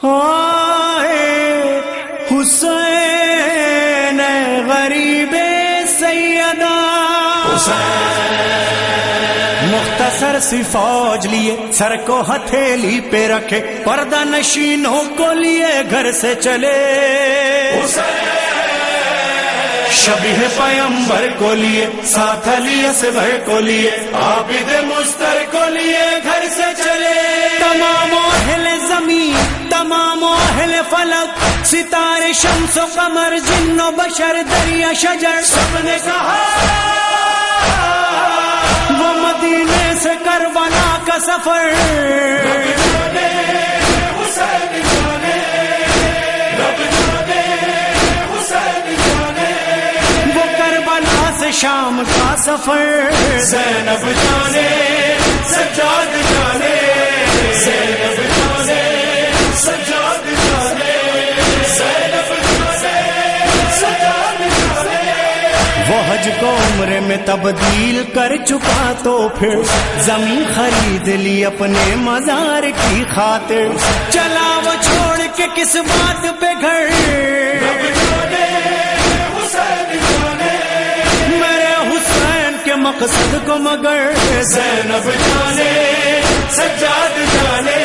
آئے حسین غریب سیدہ مختصر سی فوج لیے سر کو ہتھیلی پہ رکھے پردہ نشینوں کو لیے گھر سے چلے شبیہ پیمبر کو لیے ساتھ علی اصغر کو لیے عابد مستر کو لیے گھر سے چلے تمام اہل زمین تمام اہل فلک ستارے شمس و قمر جن و بشر دریا شجر سب نے کہا وہ مدینے سے کربلا کا سفر وہ کربلا سے شام کا سفر زینب جانے سجاد جانے زینب جانے سجاد جانے زینب جانے سجاد جانے وہ حج کو عمرے میں تبدیل کر چکا تو پھر زمین خرید لی اپنے مزار کی خاطر چلا وہ چھوڑ کے کس بات پہ گھر میرے حسین کے مقصد کو مگر زینب جانے سجاد جانے